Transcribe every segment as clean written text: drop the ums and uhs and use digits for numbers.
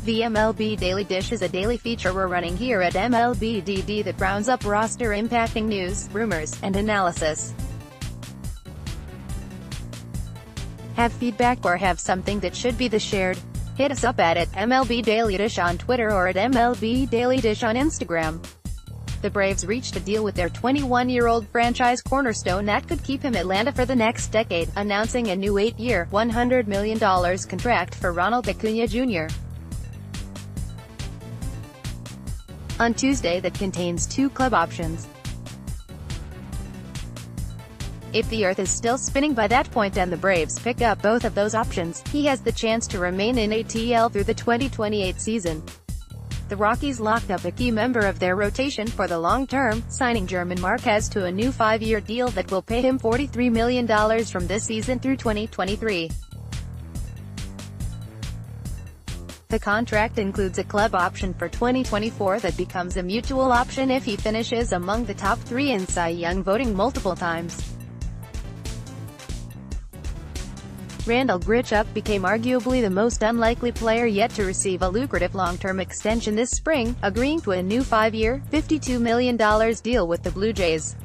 The MLB Daily Dish is a daily feature we're running here at MLB.DD that rounds up roster-impacting news, rumors, and analysis. Have feedback or have something that should be shared? Hit us up at MLB Daily Dish on Twitter or at MLB Daily Dish on Instagram. The Braves reached a deal with their 21-year-old franchise cornerstone that could keep him Atlanta for the next decade, announcing a new 8-year, $100 million contract for Ronald Acuna Jr. on Tuesday that contains 2 club options. If the Earth is still spinning by that point and the Braves pick up both of those options, he has the chance to remain in ATL through the 2028 season. The Rockies locked up a key member of their rotation for the long term, signing German Marquez to a new 5-year deal that will pay him $43 million from this season through 2023. The contract includes a club option for 2024 that becomes a mutual option if he finishes among the top 3 in Cy Young voting multiple times. Randall Grichuk became arguably the most unlikely player yet to receive a lucrative long-term extension this spring, agreeing to a new 5-year, $52 million deal with the Blue Jays.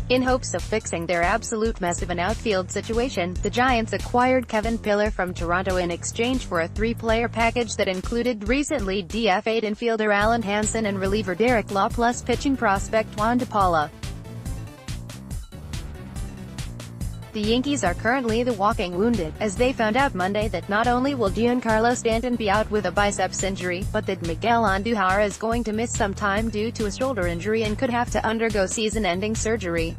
In hopes of fixing their absolute mess of an outfield situation, the Giants acquired Kevin Pillar from Toronto in exchange for a 3-player package that included recently DFA'd infielder Alan Hansen and reliever Derek Law plus pitching prospect Juan DePaula. The Yankees are currently the walking wounded, as they found out Monday that not only will Giancarlo Stanton be out with a biceps injury, but that Miguel Andujar is going to miss some time due to a shoulder injury and could have to undergo season-ending surgery.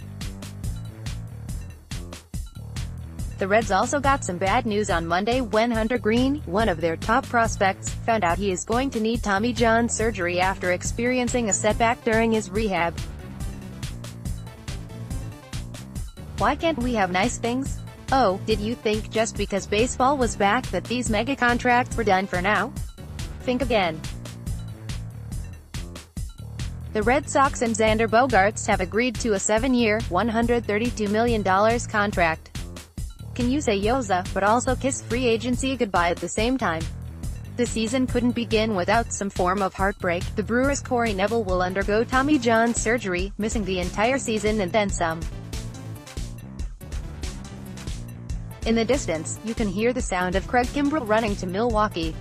The Reds also got some bad news on Monday when Hunter Greene, one of their top prospects, found out he is going to need Tommy John surgery after experiencing a setback during his rehab. Why can't we have nice things? Oh, did you think just because baseball was back that these mega contracts were done for now? Think again. The Red Sox and Xander Bogaerts have agreed to a 7-year, $132 million contract. Can you say Yoza, but also kiss free agency goodbye at the same time? The season couldn't begin without some form of heartbreak. The Brewers' Corey Neville will undergo Tommy John surgery, missing the entire season and then some. In the distance, you can hear the sound of Craig Kimbrell running to Milwaukee.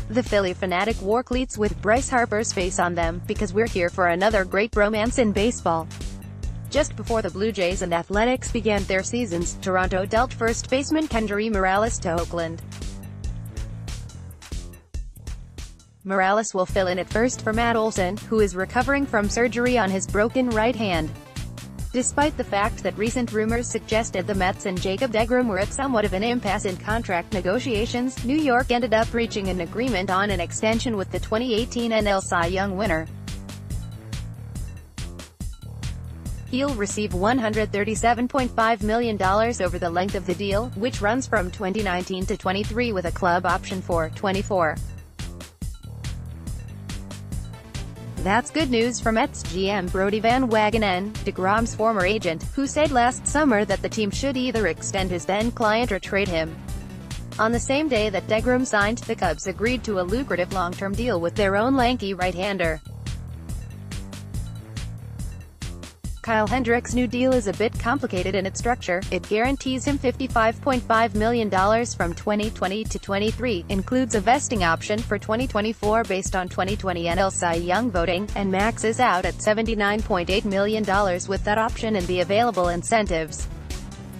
The Philly fanatic wore cleats with Bryce Harper's face on them, because we're here for another great romance in baseball. Just before the Blue Jays and Athletics began their seasons, Toronto dealt first baseman Kendry Morales to Oakland. Morales will fill in at first for Matt Olson, who is recovering from surgery on his broken right hand. Despite the fact that recent rumors suggested the Mets and Jacob deGrom were at somewhat of an impasse in contract negotiations, New York ended up reaching an agreement on an extension with the 2018 NL Cy Young winner. He'll receive $137.5 million over the length of the deal, which runs from 2019 to 23 with a club option for 24. That's good news for Mets GM Brodie Van Wagenen, deGrom's former agent, who said last summer that the team should either extend his then-client or trade him. On the same day that deGrom signed, the Cubs agreed to a lucrative long-term deal with their own lanky right-hander. Kyle Hendricks' new deal is a bit complicated in its structure. It guarantees him $55.5 million from 2020 to 23, includes a vesting option for 2024 based on 2020 NL Cy Young voting, and maxes out at $79.8 million with that option and the available incentives.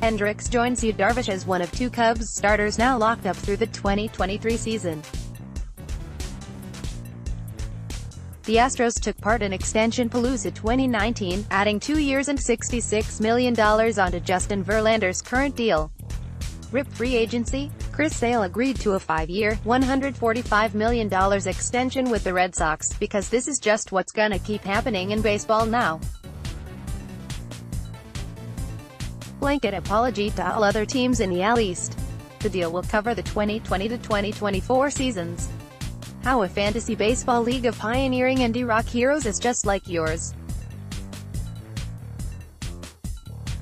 Hendricks joins Yu Darvish as one of 2 Cubs starters now locked up through the 2023 season. The Astros took part in Extension Palooza 2019, adding 2 years and $66 million onto Justin Verlander's current deal. RIP free agency? Chris Sale agreed to a 5-year, $145 million extension with the Red Sox, because this is just what's gonna keep happening in baseball now. Blanket apology to all other teams in the AL East. The deal will cover the 2020 to 2024 seasons. How a fantasy baseball league of pioneering indie rock heroes is just like yours.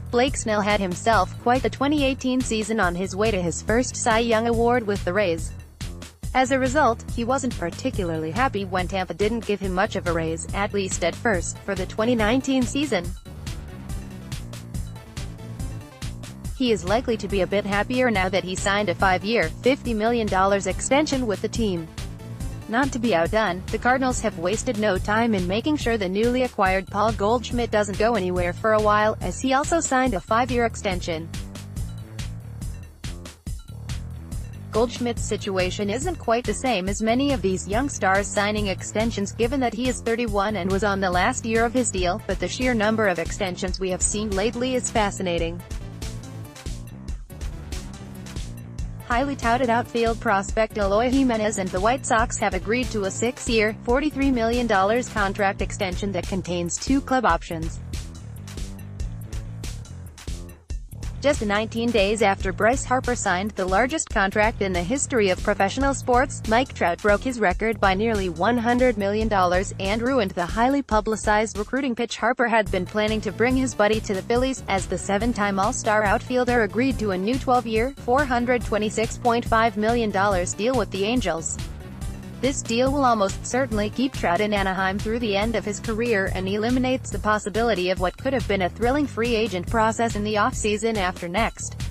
Blake Snell had himself quite the 2018 season on his way to his first Cy Young Award with the Rays. As a result, he wasn't particularly happy when Tampa didn't give him much of a raise, at least at first, for the 2019 season. He is likely to be a bit happier now that he signed a 5-year, $50 million extension with the team. Not to be outdone, the Cardinals have wasted no time in making sure the newly acquired Paul Goldschmidt doesn't go anywhere for a while, as he also signed a 5-year extension. Goldschmidt's situation isn't quite the same as many of these young stars signing extensions, given that he is 31 and was on the last year of his deal, but the sheer number of extensions we have seen lately is fascinating. Highly touted outfield prospect Eloy Jimenez and the White Sox have agreed to a 6-year, $43 million contract extension that contains 2 club options. Just 19 days after Bryce Harper signed the largest contract in the history of professional sports, Mike Trout broke his record by nearly $100 million, and ruined the highly publicized recruiting pitch Harper had been planning to bring his buddy to the Phillies, as the 7-time All-Star outfielder agreed to a new 12-year, $426.5 million deal with the Angels. This deal will almost certainly keep Trout in Anaheim through the end of his career, and eliminates the possibility of what could have been a thrilling free agent process in the offseason after next.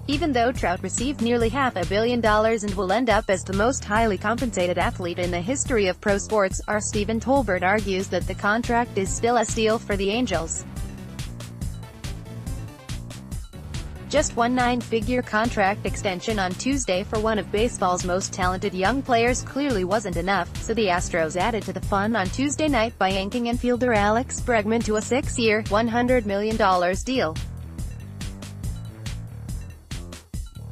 Even though Trout received nearly $500 million and will end up as the most highly compensated athlete in the history of pro sports, our Stephen Tolbert argues that the contract is still a steal for the Angels. Just one 9-figure contract extension on Tuesday for one of baseball's most talented young players clearly wasn't enough, so the Astros added to the fun on Tuesday night by yanking infielder Alex Bregman to a 6-year, $100 million deal.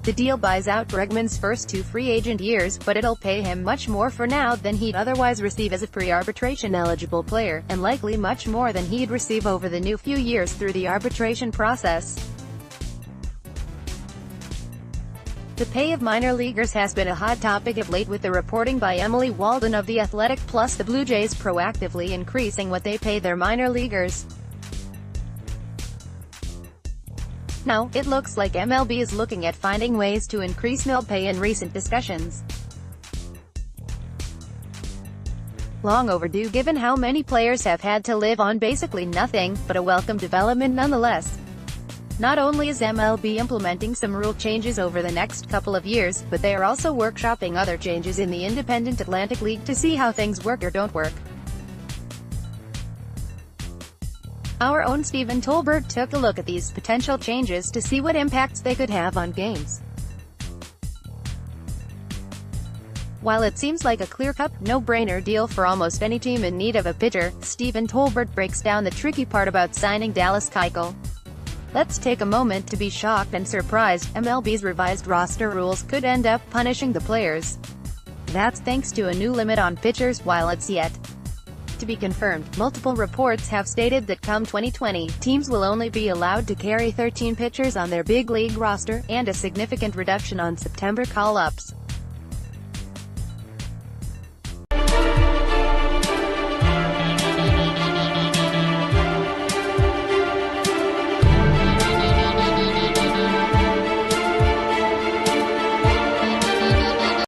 The deal buys out Bregman's first 2 free agent years, but it'll pay him much more for now than he'd otherwise receive as a pre-arbitration eligible player, and likely much more than he'd receive over the new few years through the arbitration process. The pay of minor leaguers has been a hot topic of late, with the reporting by Emily Walden of The Athletic, plus the Blue Jays proactively increasing what they pay their minor leaguers. Now, it looks like MLB is looking at finding ways to increase mill pay in recent discussions. Long overdue given how many players have had to live on basically nothing, but a welcome development nonetheless. Not only is MLB implementing some rule changes over the next couple of years, but they are also workshopping other changes in the Independent Atlantic League to see how things work or don't work. Our own Stephen Tolbert took a look at these potential changes to see what impacts they could have on games. While it seems like a clear-cut, no-brainer deal for almost any team in need of a pitcher, Stephen Tolbert breaks down the tricky part about signing Dallas Keuchel. Let's take a moment to be shocked and surprised. MLB's revised roster rules could end up punishing the players. That's thanks to a new limit on pitchers, while it's yet to be confirmed. Multiple reports have stated that come 2020, teams will only be allowed to carry 13 pitchers on their big league roster, and a significant reduction on September call-ups.